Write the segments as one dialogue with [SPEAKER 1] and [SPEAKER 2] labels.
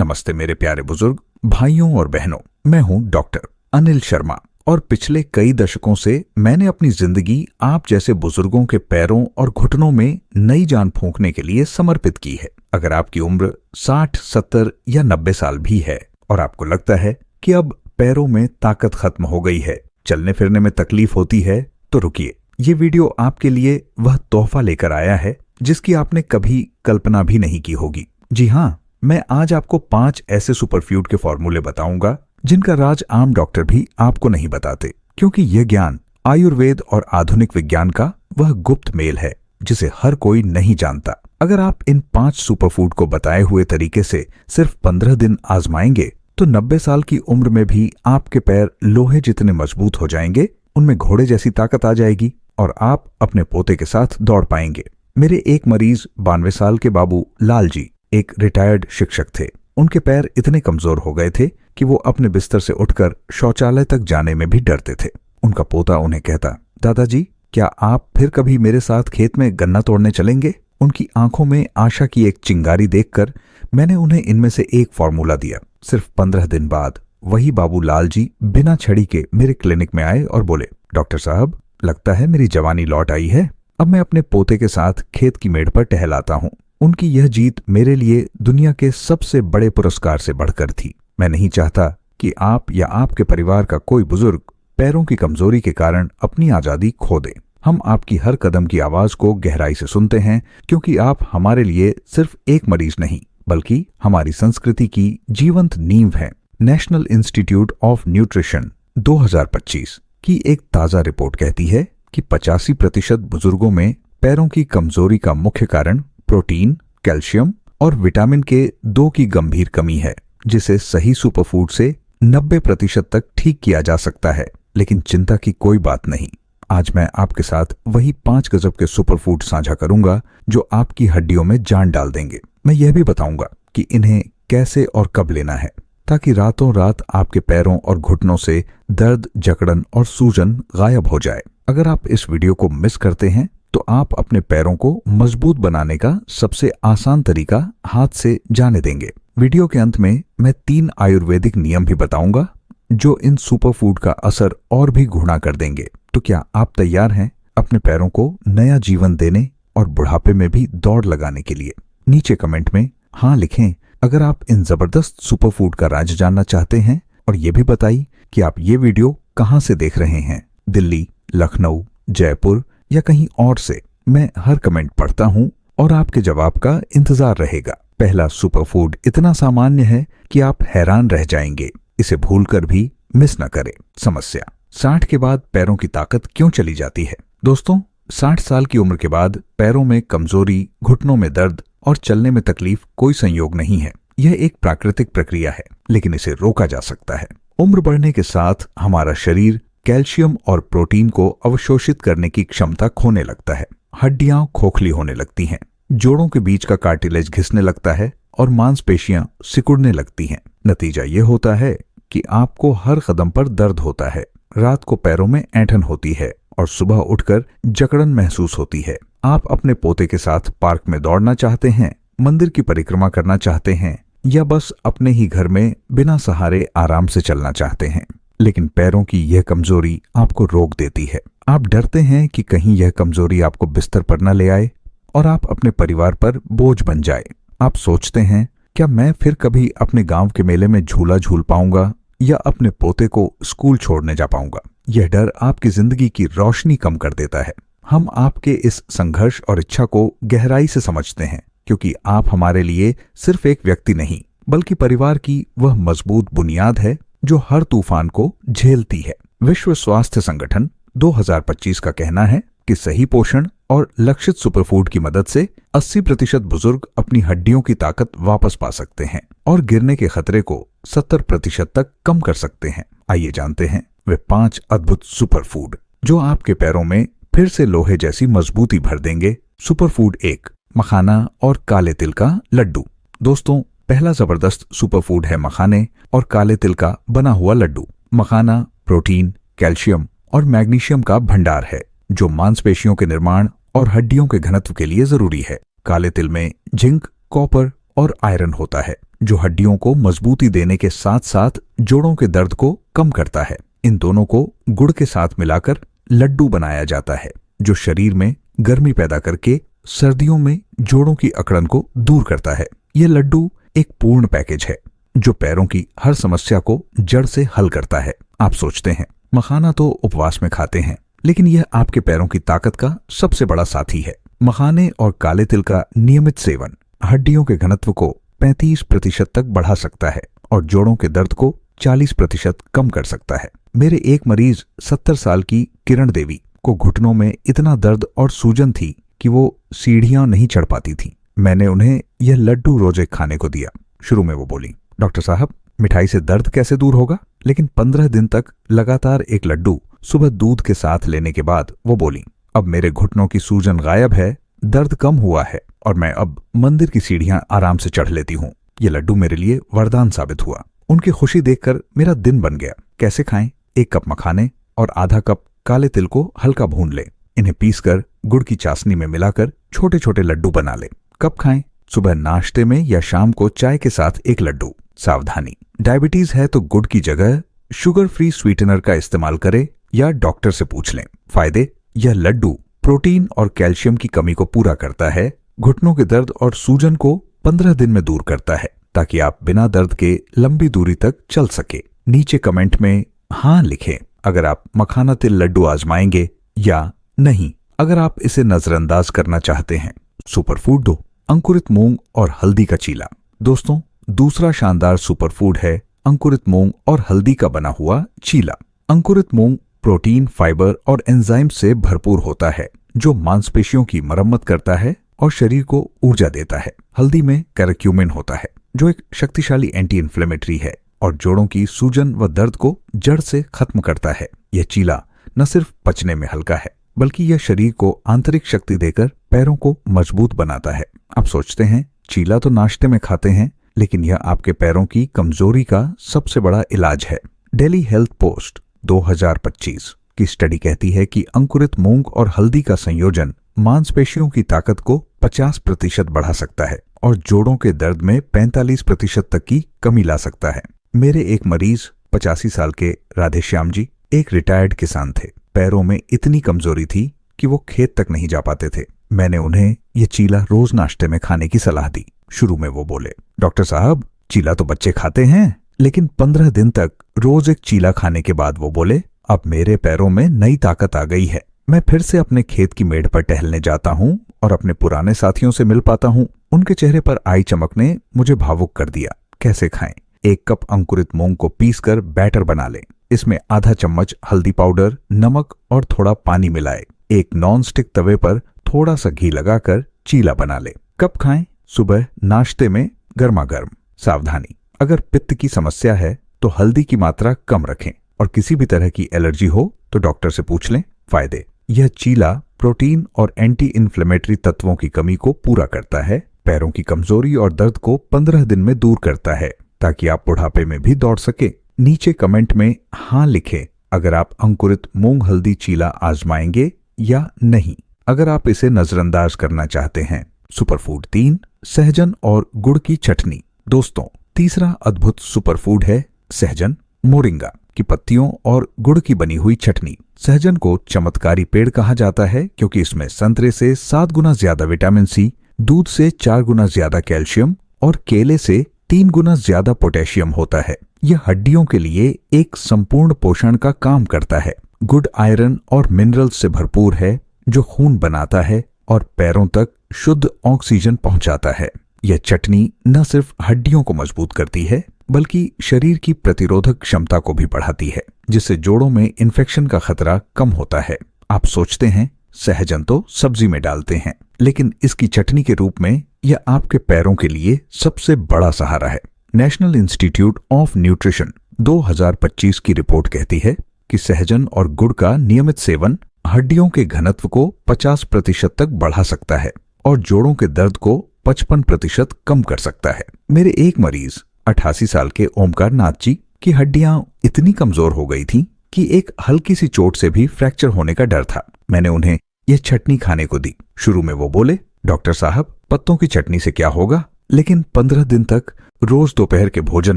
[SPEAKER 1] नमस्ते मेरे प्यारे बुजुर्ग भाइयों और बहनों, मैं हूं डॉक्टर अनिल शर्मा और पिछले कई दशकों से मैंने अपनी जिंदगी आप जैसे बुजुर्गों के पैरों और घुटनों में नई जान फूंकने के लिए समर्पित की है। अगर आपकी उम्र 60, 70 या 90 साल भी है और आपको लगता है कि अब पैरों में ताकत खत्म हो गई है, चलने फिरने में तकलीफ होती है, तो रुकिए। ये वीडियो आपके लिए वह तोहफा लेकर आया है जिसकी आपने कभी कल्पना भी नहीं की होगी। जी हाँ, मैं आज आपको 5 ऐसे सुपरफूड के फॉर्मूले बताऊंगा जिनका राज आम डॉक्टर भी आपको नहीं बताते, क्योंकि यह ज्ञान आयुर्वेद और आधुनिक विज्ञान का वह गुप्त मेल है जिसे हर कोई नहीं जानता। अगर आप इन 5 सुपरफूड को बताए हुए तरीके से सिर्फ 15 दिन आजमाएंगे तो 90 साल की उम्र में भी आपके पैर लोहे जितने मजबूत हो जाएंगे, उनमें घोड़े जैसी ताकत आ जाएगी और आप अपने पोते के साथ दौड़ पाएंगे। मेरे एक मरीज 92 साल के बाबू लाल जी एक रिटायर्ड शिक्षक थे। उनके पैर इतने कमजोर हो गए थे कि वो अपने बिस्तर से उठकर शौचालय तक जाने में भी डरते थे। उनका पोता उन्हें कहता, दादाजी क्या आप फिर कभी मेरे साथ खेत में गन्ना तोड़ने चलेंगे? उनकी आंखों में आशा की एक चिंगारी देखकर मैंने उन्हें इनमें से एक फॉर्मूला दिया। सिर्फ 15 दिन बाद वही बाबू लाल जी बिना छड़ी के मेरे क्लिनिक में आए और बोले, डॉक्टर साहब लगता है मेरी जवानी लौट आई है। अब मैं अपने पोते के साथ खेत की मेड़ पर टहलाता हूँ। उनकी यह जीत मेरे लिए दुनिया के सबसे बड़े पुरस्कार से बढ़कर थी। मैं नहीं चाहता कि आप या आपके परिवार का कोई बुजुर्ग पैरों की कमजोरी के कारण अपनी आजादी खो दे। हम आपकी हर कदम की आवाज को गहराई से सुनते हैं, क्योंकि आप हमारे लिए सिर्फ एक मरीज नहीं बल्कि हमारी संस्कृति की जीवंत नींव हैं। नेशनल इंस्टीट्यूट ऑफ न्यूट्रिशन 2025 की एक ताजा रिपोर्ट कहती है कि 85% बुजुर्गों में पैरों की कमजोरी का मुख्य कारण प्रोटीन, कैल्शियम और विटामिन के 2 की गंभीर कमी है, जिसे सही सुपरफूड से 90% तक ठीक किया जा सकता है। लेकिन चिंता की कोई बात नहीं, आज मैं आपके साथ वही 5 गजब के सुपरफूड साझा करूंगा जो आपकी हड्डियों में जान डाल देंगे। मैं यह भी बताऊंगा कि इन्हें कैसे और कब लेना है, ताकि रातों रात आपके पैरों और घुटनों से दर्द, जकड़न और सूजन गायब हो जाए। अगर आप इस वीडियो को मिस करते हैं तो आप अपने पैरों को मजबूत बनाने का सबसे आसान तरीका हाथ से जाने देंगे। वीडियो के अंत में मैं 3 आयुर्वेदिक नियम भी बताऊंगा जो इन सुपरफूड का असर और भी गुणा कर देंगे। तो क्या आप तैयार हैं अपने पैरों को नया जीवन देने और बुढ़ापे में भी दौड़ लगाने के लिए? नीचे कमेंट में हाँ लिखें अगर आप इन जबरदस्त सुपरफूड का राज जानना चाहते हैं, और ये भी बताइए कि आप ये वीडियो कहाँ से देख रहे हैं, दिल्ली, लखनऊ, जयपुर या कहीं और से। मैं हर कमेंट पढ़ता हूं और आपके जवाब का इंतजार रहेगा। पहला सुपरफूड इतना सामान्य है कि आप हैरान रह जाएंगे, इसे भूलकर भी मिस न करें। समस्या 60 के बाद पैरों की ताकत क्यों चली जाती है? दोस्तों, 60 साल की उम्र के बाद पैरों में कमजोरी, घुटनों में दर्द और चलने में तकलीफ कोई संयोग नहीं है। यह एक प्राकृतिक प्रक्रिया है, लेकिन इसे रोका जा सकता है। उम्र बढ़ने के साथ हमारा शरीर कैल्शियम और प्रोटीन को अवशोषित करने की क्षमता खोने लगता है। हड्डियां खोखली होने लगती हैं, जोड़ों के बीच का कार्टिलेज घिसने लगता है और मांसपेशियां सिकुड़ने लगती हैं। नतीजा ये होता है कि आपको हर कदम पर दर्द होता है, रात को पैरों में ऐंठन होती है और सुबह उठकर जकड़न महसूस होती है। आप अपने पोते के साथ पार्क में दौड़ना चाहते हैं, मंदिर की परिक्रमा करना चाहते हैं या बस अपने ही घर में बिना सहारे आराम से चलना चाहते हैं, लेकिन पैरों की यह कमजोरी आपको रोक देती है। आप डरते हैं कि कहीं यह कमजोरी आपको बिस्तर पर न ले आए और आप अपने परिवार पर बोझ बन जाए। आप सोचते हैं, क्या मैं फिर कभी अपने गांव के मेले में झूला झूल पाऊंगा या अपने पोते को स्कूल छोड़ने जा पाऊंगा? यह डर आपकी जिंदगी की रोशनी कम कर देता है। हम आपके इस संघर्ष और इच्छा को गहराई से समझते हैं, क्योंकि आप हमारे लिए सिर्फ एक व्यक्ति नहीं बल्कि परिवार की वह मजबूत बुनियाद है जो हर तूफान को झेलती है। विश्व स्वास्थ्य संगठन 2025 का कहना है कि सही पोषण और लक्षित सुपरफूड की मदद से 80% बुजुर्ग अपनी हड्डियों की ताकत वापस पा सकते हैं और गिरने के खतरे को 70% तक कम कर सकते हैं। आइए जानते हैं वे 5 अद्भुत सुपरफूड जो आपके पैरों में फिर से लोहे जैसी मजबूती भर देंगे। सुपरफूड 1, मखाना और काले तिल का लड्डू। दोस्तों, पहला जबरदस्त सुपरफूड है मखाने और काले तिल का बना हुआ लड्डू। मखाना प्रोटीन, कैल्शियम और मैग्नीशियम का भंडार है जो मांसपेशियों के निर्माण और हड्डियों के घनत्व के लिए जरूरी है। काले तिल में जिंक, कॉपर और आयरन होता है जो हड्डियों को मजबूती देने के साथ साथ जोड़ों के दर्द को कम करता है। इन दोनों को गुड़ के साथ मिलाकर लड्डू बनाया जाता है, जो शरीर में गर्मी पैदा करके सर्दियों में जोड़ों की अकड़न को दूर करता है। यह लड्डू एक पूर्ण पैकेज है जो पैरों की हर समस्या को जड़ से हल करता है। आप सोचते हैं मखाना तो उपवास में खाते हैं, लेकिन यह आपके पैरों की ताकत का सबसे बड़ा साथी है। मखाने और काले तिल का नियमित सेवन हड्डियों के घनत्व को 35% तक बढ़ा सकता है और जोड़ों के दर्द को 40% कम कर सकता है। मेरे एक मरीज 70 साल की किरण देवी को घुटनों में इतना दर्द और सूजन थी कि वो सीढ़ियां नहीं चढ़ पाती थी। मैंने उन्हें यह लड्डू रोज एक खाने को दिया। शुरू में वो बोली, डॉक्टर साहब मिठाई से दर्द कैसे दूर होगा? लेकिन 15 दिन तक लगातार एक लड्डू सुबह दूध के साथ लेने के बाद वो बोली, अब मेरे घुटनों की सूजन गायब है, दर्द कम हुआ है और मैं अब मंदिर की सीढ़ियां आराम से चढ़ लेती हूँ। ये लड्डू मेरे लिए वरदान साबित हुआ। उनकी खुशी देखकर मेरा दिन बन गया। कैसे खाएं? 1 कप मखाने और आधा कप काले तिल को हल्का भून ले। इन्हें पीसकर गुड़ की चाशनी में मिलाकर छोटे छोटे लड्डू बना ले। कब खाएं? सुबह नाश्ते में या शाम को चाय के साथ 1 लड्डू। सावधानी, डायबिटीज है तो गुड़ की जगह शुगर फ्री स्वीटनर का इस्तेमाल करें या डॉक्टर से पूछ लें। फायदे, यह लड्डू प्रोटीन और कैल्शियम की कमी को पूरा करता है, घुटनों के दर्द और सूजन को 15 दिन में दूर करता है ताकि आप बिना दर्द के लंबी दूरी तक चल सके। नीचे कमेंट में हाँ लिखें अगर आप मखाना तिल लड्डू आजमाएंगे या नहीं अगर आप इसे नजरअंदाज करना चाहते हैं। सुपरफूड 2, अंकुरित मूंग और हल्दी का चीला। दोस्तों, दूसरा शानदार सुपरफूड है अंकुरित मूंग और हल्दी का बना हुआ चीला। अंकुरित मूंग प्रोटीन, फाइबर और एंजाइम से भरपूर होता है जो मांसपेशियों की मरम्मत करता है और शरीर को ऊर्जा देता है। हल्दी में कैरक्यूमिन होता है जो एक शक्तिशाली एंटी इन्फ्लेमेटरी है और जोड़ों की सूजन व दर्द को जड़ से खत्म करता है। यह चीला न सिर्फ पचने में हल्का है बल्कि यह शरीर को आंतरिक शक्ति देकर पैरों को मजबूत बनाता है। आप सोचते हैं चीला तो नाश्ते में खाते हैं, लेकिन यह आपके पैरों की कमजोरी का सबसे बड़ा इलाज है। डेली हेल्थ पोस्ट 2025 की स्टडी कहती है कि अंकुरित मूंग और हल्दी का संयोजन मांसपेशियों की ताकत को 50% बढ़ा सकता है और जोड़ों के दर्द में 45% तक की कमी ला सकता है। मेरे एक मरीज 85 साल के राधेश्याम जी एक रिटायर्ड किसान थे। पैरों में इतनी कमजोरी थी कि वो खेत तक नहीं जा पाते थे। मैंने उन्हें ये चीला रोज नाश्ते में खाने की सलाह दी। शुरू में वो बोले, डॉक्टर साहब चीला तो बच्चे खाते हैं, लेकिन 15 दिन तक रोज एक चीला खाने के बाद वो बोले, अब मेरे पैरों में नई ताकत आ गई है। मैं फिर से अपने खेत की मेड़ पर टहलने जाता हूँ और अपने पुराने साथियों से मिल पाता हूँ। उनके चेहरे पर आई चमक ने मुझे भावुक कर दिया। कैसे खाएं? 1 कप अंकुरित मूंग को पीसकर बैटर बना लें। इसमें आधा चम्मच हल्दी पाउडर, नमक और थोड़ा पानी मिलाए। एक नॉन स्टिक तवे पर थोड़ा सा घी लगाकर चीला बना ले। कब खाएं? सुबह नाश्ते में गर्मा गर्म। सावधानी, अगर पित्त की समस्या है तो हल्दी की मात्रा कम रखें और किसी भी तरह की एलर्जी हो तो डॉक्टर से पूछ लें। फायदे, यह चीला प्रोटीन और एंटी इन्फ्लेमेटरी तत्वों की कमी को पूरा करता है, पैरों की कमजोरी और दर्द को 15 दिन में दूर करता है ताकि आप बुढ़ापे में भी दौड़ सके। नीचे कमेंट में हाँ लिखें अगर आप अंकुरित मूंग हल्दी चीला आजमाएंगे या नहीं अगर आप इसे नजरअंदाज करना चाहते हैं। सुपरफूड 3, सहजन और गुड़ की चटनी। दोस्तों, तीसरा अद्भुत सुपरफूड है सहजन, मोरिंगा की पत्तियों और गुड़ की बनी हुई चटनी। सहजन को चमत्कारी पेड़ कहा जाता है क्योंकि इसमें संतरे से 7 गुना ज्यादा विटामिन सी, दूध से 4 गुना ज्यादा कैल्शियम और केले से 3 गुना ज्यादा पोटेशियम होता है। यह हड्डियों के लिए एक संपूर्ण पोषण का काम करता है। गुड आयरन और मिनरल्स से भरपूर है जो खून बनाता है और पैरों तक शुद्ध ऑक्सीजन पहुंचाता है। यह चटनी न सिर्फ हड्डियों को मजबूत करती है बल्कि शरीर की प्रतिरोधक क्षमता को भी बढ़ाती है, जिससे जोड़ों में इन्फेक्शन का खतरा कम होता है। आप सोचते हैं सहजन तो सब्जी में डालते हैं, लेकिन इसकी चटनी के रूप में यह आपके पैरों के लिए सबसे बड़ा सहारा है। नेशनल इंस्टीट्यूट ऑफ न्यूट्रिशन 2025 की रिपोर्ट कहती है कि सहजन और गुड़ का नियमित सेवन हड्डियों के घनत्व को 50% तक बढ़ा सकता है और जोड़ों के दर्द को 55% कम कर सकता है। मेरे एक मरीज 88 साल के ओमकार नाथ जी की हड्डियां इतनी कमजोर हो गई थीं कि एक हल्की सी चोट से भी फ्रैक्चर होने का डर था। मैंने उन्हें यह चटनी खाने को दी। शुरू में वो बोले, डॉक्टर साहब पत्तों की चटनी से क्या होगा? लेकिन 15 दिन तक रोज दोपहर के भोजन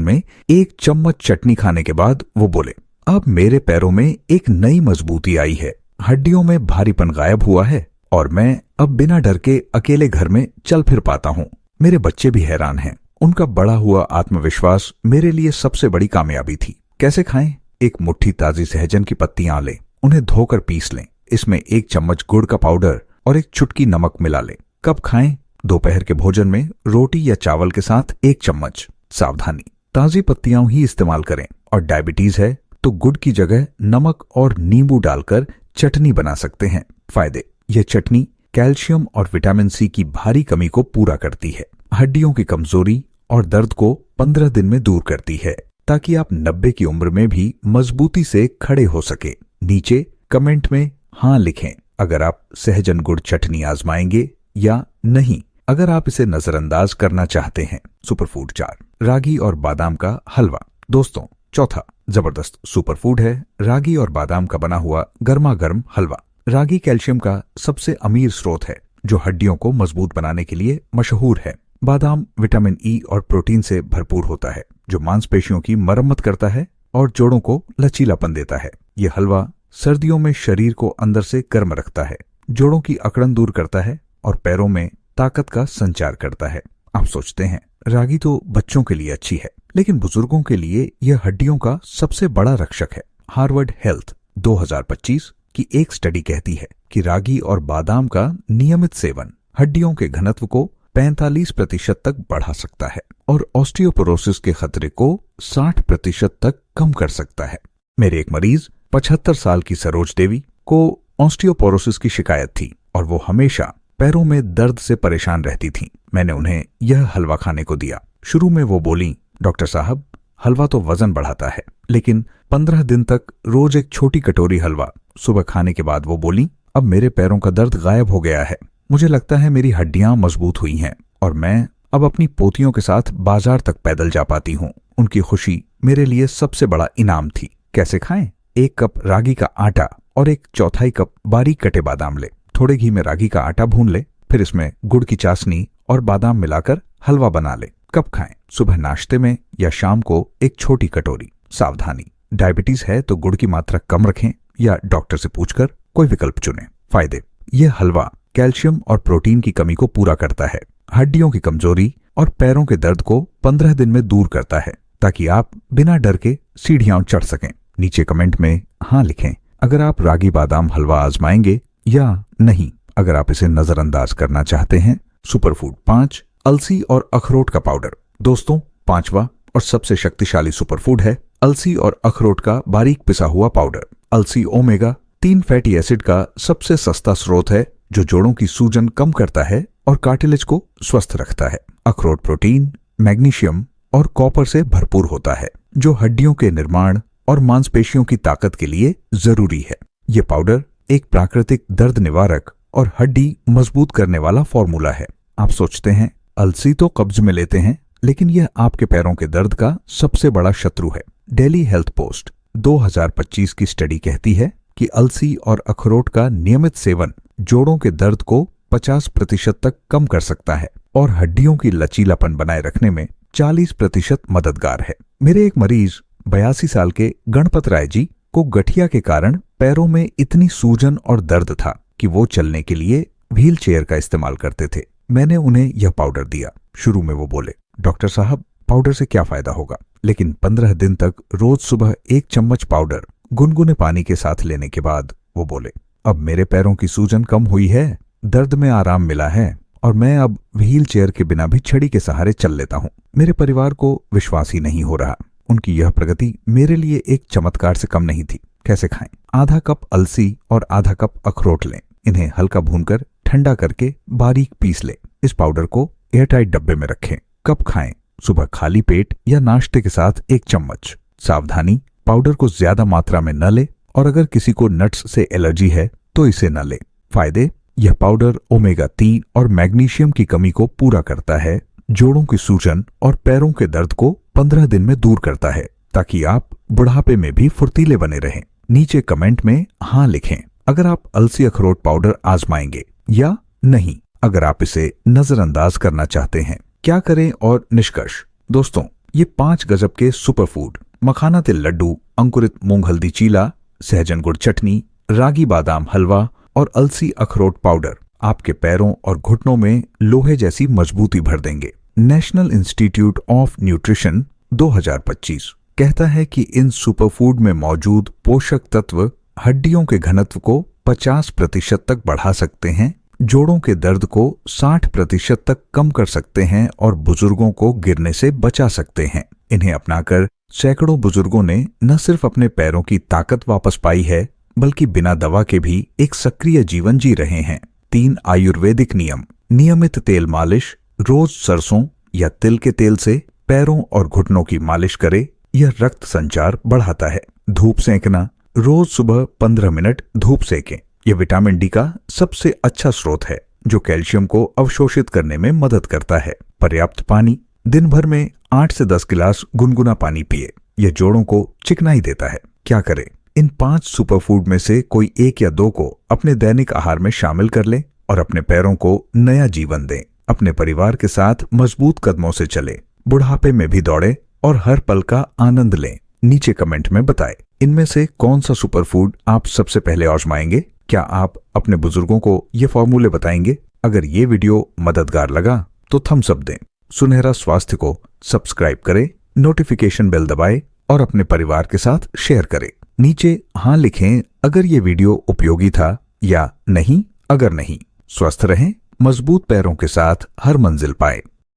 [SPEAKER 1] में 1 चम्मच चटनी खाने के बाद वो बोले, अब मेरे पैरों में एक नई मजबूती आई है, हड्डियों में भारीपन गायब हुआ है और मैं अब बिना डर के अकेले घर में चल फिर पाता हूँ। मेरे बच्चे भी हैरान हैं। उनका बढ़ा हुआ आत्मविश्वास मेरे लिए सबसे बड़ी कामयाबी थी। कैसे खाएं? एक मुट्ठी ताजी सहजन की पत्तियां लें, उन्हें धोकर पीस लें, इसमें 1 चम्मच गुड़ का पाउडर और 1 चुटकी नमक मिला लें। कब खाएं? दोपहर के भोजन में रोटी या चावल के साथ 1 चम्मच। सावधानी, ताजी पत्तियां ही इस्तेमाल करें और डायबिटीज है तो गुड़ की जगह नमक और नींबू डालकर चटनी बना सकते हैं। फायदे, यह चटनी कैल्शियम और विटामिन सी की भारी कमी को पूरा करती है, हड्डियों की कमजोरी और दर्द को 15 दिन में दूर करती है, ताकि आप 90 की उम्र में भी मजबूती से खड़े हो सके। नीचे कमेंट में हाँ लिखें अगर आप सहजन गुड़ चटनी आजमाएंगे या नहीं, अगर आप इसे नजरअंदाज करना चाहते हैं। सुपरफूड 4, रागी और बादाम का हलवा। दोस्तों, चौथा जबरदस्त सुपरफूड है रागी और बादाम का बना हुआ गर्मा गर्म हलवा। रागी कैल्शियम का सबसे अमीर स्रोत है जो हड्डियों को मजबूत बनाने के लिए मशहूर है। बादाम विटामिन ई और प्रोटीन से भरपूर होता है जो मांसपेशियों की मरम्मत करता है और जोड़ों को लचीलापन देता है। ये हलवा सर्दियों में शरीर को अंदर से गर्म रखता है, जोड़ों की अकड़न दूर करता है और पैरों में ताकत का संचार करता है। आप सोचते हैं रागी तो बच्चों के लिए अच्छी है, लेकिन बुजुर्गों के लिए यह हड्डियों का सबसे बड़ा रक्षक है। हार्वर्ड हेल्थ 2025 की एक स्टडी कहती है कि रागी और बादाम का नियमित सेवन हड्डियों के घनत्व को 45% तक बढ़ा सकता है और ऑस्टियोपोरोसिस के खतरे को 60% तक कम कर सकता है। मेरे एक मरीज 75 साल की सरोज देवी को ऑस्टियोपोरोसिस की शिकायत थी और वो हमेशा पैरों में दर्द से परेशान रहती थीं। मैंने उन्हें यह हलवा खाने को दिया। शुरू में वो बोली, डॉक्टर साहब, हलवा तो वजन बढ़ाता है, लेकिन 15 दिन तक रोज एक छोटी कटोरी हलवा सुबह खाने के बाद वो बोली, अब मेरे पैरों का दर्द गायब हो गया है। मुझे लगता है मेरी हड्डियां मजबूत हुई हैं और मैं अब अपनी पोतियों के साथ बाजार तक पैदल जा पाती हूँ। उनकी खुशी मेरे लिए सबसे बड़ा इनाम थी। कैसे खाएं? 1 कप रागी का आटा और 1/4 कप बारीक कटे बादाम ले। थोड़े घी में रागी का आटा भून ले, फिर इसमें गुड़ की चाशनी और बादाम मिलाकर हलवा बना ले। कब खाएं? सुबह नाश्ते में या शाम को 1 छोटी कटोरी। सावधानी, डायबिटीज है तो गुड़ की मात्रा कम रखें या डॉक्टर से पूछकर कोई विकल्प चुनें। फायदे, यह हलवा कैल्शियम और प्रोटीन की कमी को पूरा करता है, हड्डियों की कमजोरी और पैरों के दर्द को 15 दिन में दूर करता है, ताकि आप बिना डर के सीढ़ियां चढ़ सकें। नीचे कमेंट में हाँ लिखें अगर आप रागी बादाम हलवा आजमाएंगे या नहीं, अगर आप इसे नजरअंदाज करना चाहते हैं। सुपरफूड 5, अलसी और अखरोट का पाउडर। दोस्तों, 5वां और सबसे शक्तिशाली सुपरफूड है अलसी और अखरोट का बारीक पिसा हुआ पाउडर। अलसी ओमेगा 3 फैटी एसिड का सबसे सस्ता स्रोत है जो जोड़ों की सूजन कम करता है और कार्टिलेज को स्वस्थ रखता है। अखरोट प्रोटीन, मैग्नीशियम और कॉपर से भरपूर होता है जो हड्डियों के निर्माण और मांसपेशियों की ताकत के लिए जरूरी है। ये पाउडर एक प्राकृतिक दर्द निवारक और हड्डी मजबूत करने वाला फॉर्मूला है। आप सोचते हैं अलसी तो कब्ज में लेते हैं, लेकिन यह आपके पैरों के दर्द का सबसे बड़ा शत्रु है। डेली हेल्थ पोस्ट 2025 की स्टडी कहती है कि अलसी और अखरोट का नियमित सेवन जोड़ों के दर्द को 50% तक कम कर सकता है और हड्डियों की लचीलापन बनाए रखने में 40% मददगार है। मेरे एक मरीज 82 साल के गणपत राय जी को गठिया के कारण पैरों में इतनी सूजन और दर्द था कि वो चलने के लिए व्हील चेयर का इस्तेमाल करते थे। मैंने उन्हें यह पाउडर दिया। शुरू में वो बोले, डॉक्टर साहब, पाउडर से क्या फायदा होगा? लेकिन 15 दिन तक रोज सुबह 1 चम्मच पाउडर गुनगुने पानी के साथ लेने के बाद वो बोले, अब मेरे पैरों की सूजन कम हुई है, दर्द में आराम मिला है और मैं अब व्हील चेयर के बिना भी छड़ी के सहारे चल लेता हूँ। मेरे परिवार को विश्वास ही नहीं हो रहा। उनकी यह प्रगति मेरे लिए एक चमत्कार से कम नहीं थी। कैसे खाएं? आधा कप अलसी और आधा कप अखरोट लें। इन्हें हल्का भूनकर ठंडा करके बारीक पीस लें। इस पाउडर को एयरटाइट डब्बे में रखें। कब खाएं? सुबह खाली पेट या नाश्ते के साथ 1 चम्मच। सावधानी, पाउडर को ज्यादा मात्रा में न ले और अगर किसी को नट्स से एलर्जी है तो इसे न ले। फायदे, यह पाउडर ओमेगा 3 और मैग्नीशियम की कमी को पूरा करता है, जोड़ों की सूजन और पैरों के दर्द को 15 दिन में दूर करता है, ताकि आप बुढ़ापे में भी फुर्तीले बने रहें। नीचे कमेंट में हाँ लिखें अगर आप अलसी अखरोट पाउडर आजमाएंगे या नहीं, अगर आप इसे नजरअंदाज करना चाहते हैं। क्या करें और निष्कर्ष? दोस्तों, ये 5 गजब के सुपर फूड मखाना तिल लड्डू, अंकुरित मूंग हल्दी चीला, सहजन गुड़ चटनी, रागी बादाम हलवा और अलसी अखरोट पाउडर आपके पैरों और घुटनों में लोहे जैसी मजबूती भर देंगे। नेशनल इंस्टीट्यूट ऑफ न्यूट्रिशन 2025 कहता है कि इन सुपरफूड में मौजूद पोषक तत्व हड्डियों के घनत्व को 50% तक बढ़ा सकते हैं, जोड़ों के दर्द को 60% तक कम कर सकते हैं और बुजुर्गों को गिरने से बचा सकते हैं। इन्हें अपनाकर सैकड़ों बुजुर्गों ने न सिर्फ अपने पैरों की ताकत वापस पाई है, बल्कि बिना दवा के भी एक सक्रिय जीवन जी रहे हैं। 3 आयुर्वेदिक नियम। नियमित तेल मालिश। रोज सरसों या तिल के तेल से पैरों और घुटनों की मालिश करे। यह रक्त संचार बढ़ाता है। धूप सेंकना। रोज सुबह 15 मिनट धूप सेकें। यह विटामिन डी का सबसे अच्छा स्रोत है, जो कैल्शियम को अवशोषित करने में मदद करता है। पर्याप्त पानी। दिन भर में 8 से 10 गिलास गुनगुना पानी पिए। यह जोड़ों को चिकनाई देता है। क्या करें? इन 5 सुपरफूड में से कोई एक या 2 को अपने दैनिक आहार में शामिल कर लें और अपने पैरों को नया जीवन दें। अपने परिवार के साथ मजबूत कदमों से चले, बुढ़ापे में भी दौड़े और हर पल का आनंद लें। नीचे कमेंट में बताएं, इनमें से कौन सा सुपरफूड आप सबसे पहले आजमाएंगे? क्या आप अपने बुजुर्गों को ये फॉर्मूले बताएंगे? अगर ये वीडियो मददगार लगा तो थम्स अप दें। सुनहरा स्वास्थ्य को सब्सक्राइब करें, नोटिफिकेशन बेल दबाएं और अपने परिवार के साथ शेयर करें। नीचे हाँ लिखें अगर ये वीडियो उपयोगी था, या नहीं अगर नहीं। स्वस्थ रहें, मजबूत पैरों के साथ हर मंजिल पाए।